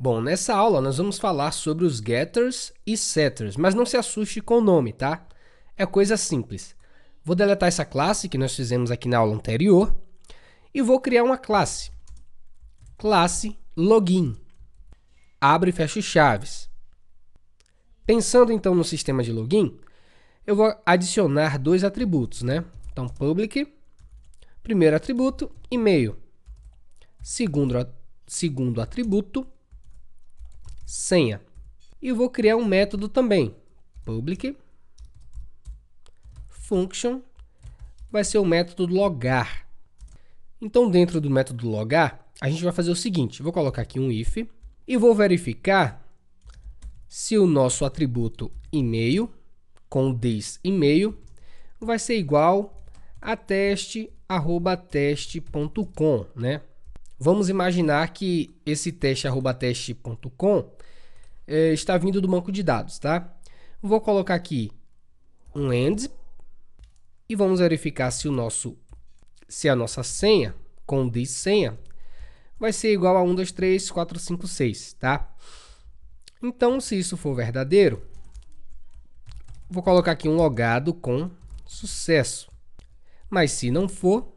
Bom, nessa aula nós vamos falar sobre os getters e setters, mas não se assuste com o nome, tá? É coisa simples. Vou deletar essa classe que nós fizemos aqui na aula anterior e vou criar uma classe. Classe login. Abre e fecha chaves. Pensando então no sistema de login, eu vou adicionar dois atributos, né? Então, public, primeiro atributo, e-mail. Segundo atributo, senha. E vou criar um método também. Public function vai ser o método logar. Então, dentro do método logar, a gente vai fazer o seguinte. Vou colocar aqui um if e vou verificar se o nosso atributo e-mail, com this e-mail, vai ser igual a teste@teste.com, né? Vamos imaginar que esse teste@teste.com está vindo do banco de dados, tá? Vou colocar aqui um end e vamos verificar se a nossa senha com this senha vai ser igual a 1, 2, 3, 4, 5, 6, tá? Então, se isso for verdadeiro, vou colocar aqui um logado com sucesso. Mas se não for,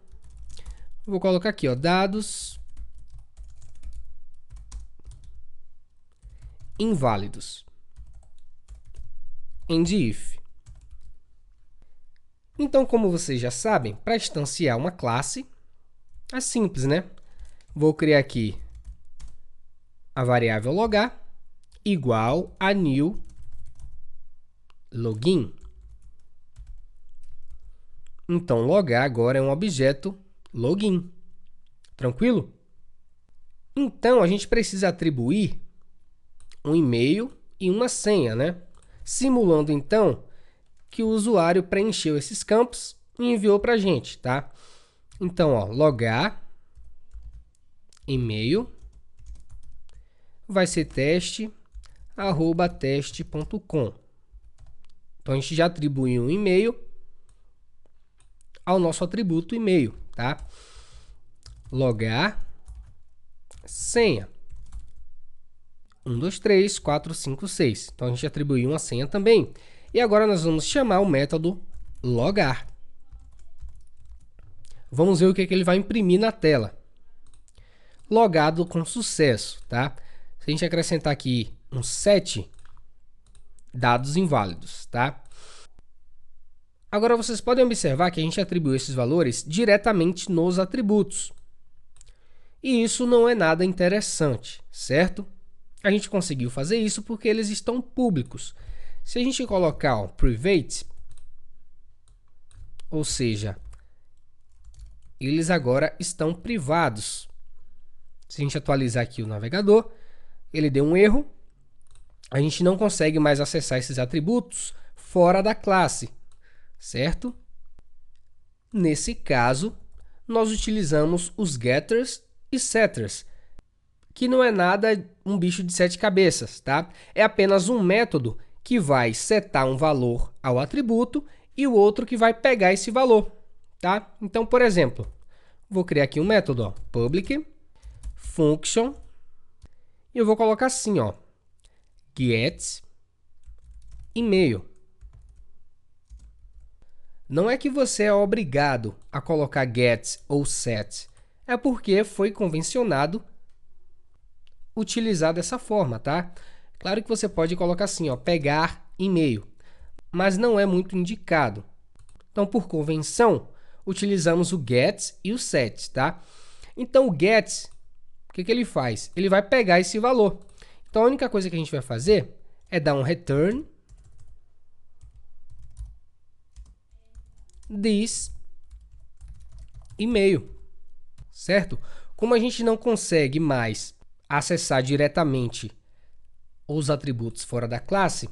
vou colocar aqui, ó, dados inválidos. End if. Então, como vocês já sabem, para instanciar uma classe, é simples, né? Vou criar aqui a variável logar igual a new login. Então, logar agora é um objeto login. Tranquilo? Então, a gente precisa atribuir um e-mail e uma senha, né? Simulando, então, que o usuário preencheu esses campos e enviou para a gente, tá? Então, ó, logar e-mail vai ser teste@teste.com. Então, a gente já atribuiu um e-mail ao nosso atributo e-mail, tá? Logar senha. 1, 2, 3, 4, 5, 6. Então, a gente atribuiu uma senha também. E agora nós vamos chamar o método logar. Vamos ver o que ele vai imprimir na tela. Logado com sucesso, tá? Se a gente acrescentar aqui uns 7 dados inválidos, tá? Agora, vocês podem observar que a gente atribuiu esses valores diretamente nos atributos. E isso não é nada interessante, certo? A gente conseguiu fazer isso porque eles estão públicos. Se a gente colocar ó, private, ou seja, eles agora estão privados. Se a gente atualizar aqui o navegador, ele deu um erro. A gente não consegue mais acessar esses atributos fora da classe, certo? Nesse caso, nós utilizamos os getters e setters, que não é nada um bicho de 7 cabeças, tá? É apenas um método que vai setar um valor ao atributo e o outro que vai pegar esse valor, tá? Então, por exemplo, vou criar aqui um método, ó, public function, e eu vou colocar assim, ó, get e-mail. Não é que você é obrigado a colocar get ou set, é porque foi convencionado utilizar dessa forma, tá? Claro que você pode colocar assim, ó, pegar e-mail, mas não é muito indicado. Então, por convenção, utilizamos o get e o set, tá? Então, o get, o que ele faz? Ele vai pegar esse valor. Então, a única coisa que a gente vai fazer é dar um return this e-mail, certo? Como a gente não consegue mais acessar diretamente os atributos fora da classe,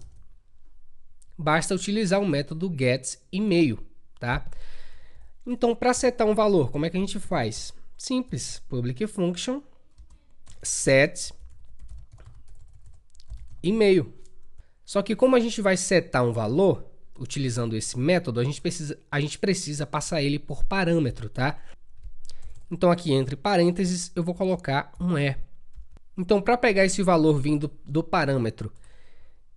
basta utilizar o método getEmail, tá? Então, para setar um valor, como é que a gente faz? Simples, public function set e-mail. Só que como a gente vai setar um valor utilizando esse método, a gente precisa passar ele por parâmetro, tá? Então, aqui entre parênteses, eu vou colocar um e. Então, para pegar esse valor vindo do parâmetro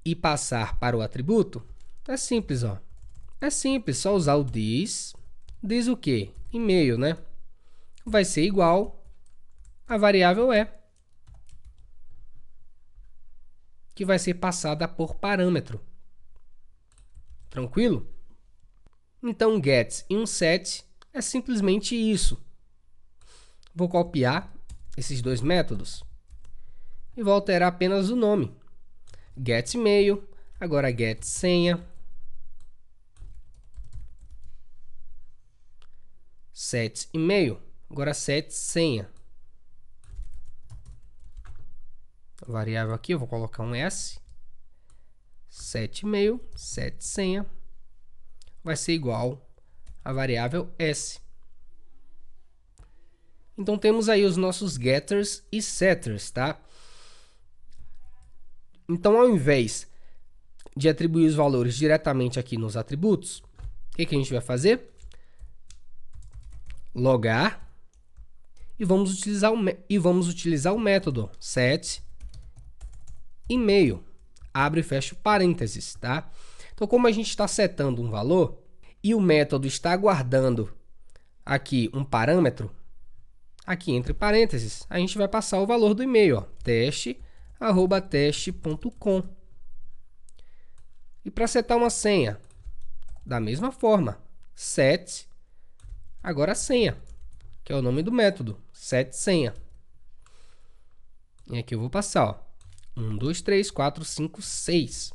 e passar para o atributo, é simples, ó. É simples, só usar o this o quê? E-mail, né? Vai ser igual a variável e, que vai ser passada por parâmetro. Tranquilo? Então, um get e um set é simplesmente isso. Vou copiar esses dois métodos e vou alterar apenas o nome. Get e-mail, agora get senha. Set e-mail, agora set senha. A variável aqui eu vou colocar um S. Set e-mail, set senha, vai ser igual a variável S. Então, temos aí os nossos getters e setters, tá? Então, ao invés de atribuir os valores diretamente aqui nos atributos, o que a gente vai fazer? Logar e vamos utilizar o método set e-mail, abre e fecha parênteses, tá? Então, como a gente está setando um valor e o método está guardando aqui um parâmetro, aqui entre parênteses, a gente vai passar o valor do e-mail, teste@teste.com. E para setar uma senha, da mesma forma, set, agora senha, que é o nome do método, set senha. E aqui eu vou passar, ó, 1, 2, 3, 4, 5, 6.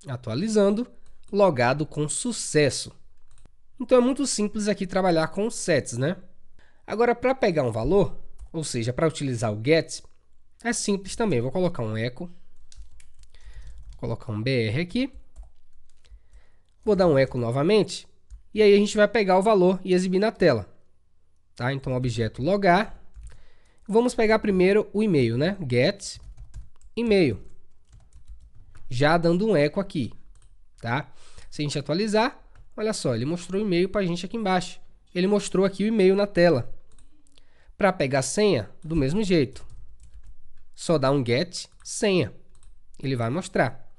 Atualizando, logado com sucesso. Então, é muito simples aqui trabalhar com os sets, né? Agora, para pegar um valor, ou seja, para utilizar o get, é simples também. Eu vou colocar um echo, vou colocar um br aqui, vou dar um echo novamente, e aí a gente vai pegar o valor e exibir na tela. Tá? Então, objeto logar. Vamos pegar primeiro o e-mail, né? Get e-mail. Já dando um echo aqui, tá? Se a gente atualizar, olha só, ele mostrou o e-mail para a gente aqui embaixo. Ele mostrou aqui o e-mail na tela. Para pegar senha, do mesmo jeito. Só dá um get senha. Ele vai mostrar.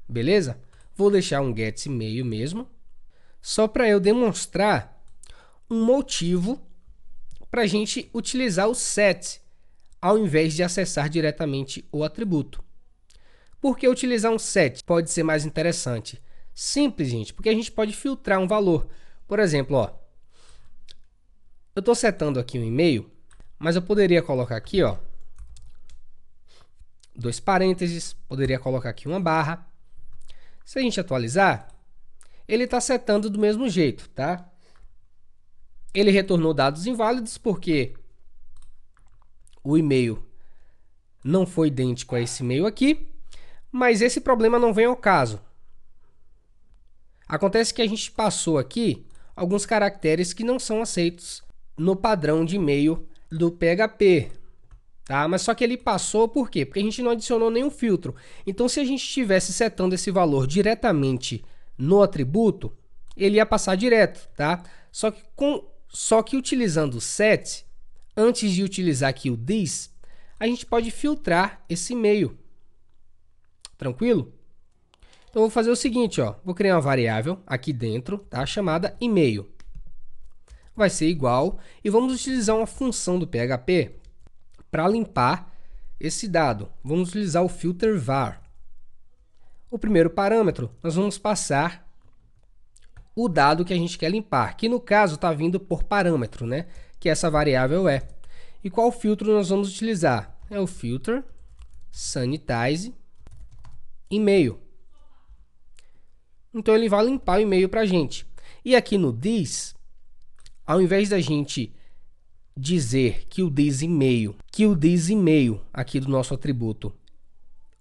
Beleza? Vou deixar um get e-mail mesmo, só para eu demonstrar um motivo para a gente utilizar o set, ao invés de acessar diretamente o atributo. Por que utilizar um set pode ser mais interessante? Simples, gente, porque a gente pode filtrar um valor. Por exemplo, ó, eu estou setando aqui um e-mail, mas eu poderia colocar aqui, ó, 2 parênteses, poderia colocar aqui uma barra. Se a gente atualizar, ele está setando do mesmo jeito, tá? Ele retornou dados inválidos porque o e-mail não foi idêntico a esse e-mail aqui, mas esse problema não vem ao caso. Acontece que a gente passou aqui alguns caracteres que não são aceitos no padrão de e-mail do PHP. Tá? Mas só que ele passou por quê? Porque a gente não adicionou nenhum filtro. Então, se a gente estivesse setando esse valor diretamente no atributo, ele ia passar direto. Tá? Só que utilizando o set, antes de utilizar aqui o this, a gente pode filtrar esse e-mail. Tranquilo? Então, eu vou fazer o seguinte, ó, vou criar uma variável aqui dentro, tá, chamada e-mail. Vai ser igual, e vamos utilizar uma função do PHP para limpar esse dado. Vamos utilizar o filter var. O primeiro parâmetro, nós vamos passar o dado que a gente quer limpar, que no caso está vindo por parâmetro, né, que essa variável é. E qual filtro nós vamos utilizar? É o filter sanitize e-mail. Então, ele vai limpar o e-mail para a gente. E aqui no this, ao invés da gente dizer que o this e-mail aqui do nosso atributo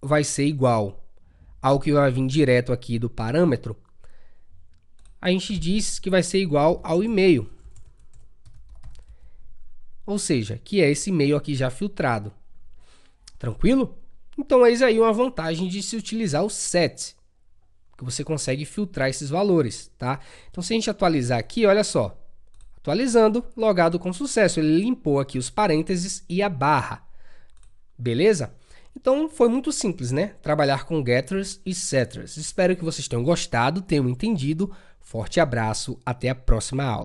vai ser igual ao que vai vir direto aqui do parâmetro, a gente diz que vai ser igual ao e-mail. Ou seja, que é esse e-mail aqui já filtrado. Tranquilo? Então, eis aí uma vantagem de se utilizar o set, que você consegue filtrar esses valores, tá? Então, se a gente atualizar aqui, olha só, Atualizando, logado com sucesso. Ele limpou aqui os parênteses e a barra. Beleza? Então foi muito simples, né? Trabalhar com getters e setters. Espero que vocês tenham gostado, tenham entendido. Forte abraço, até a próxima aula.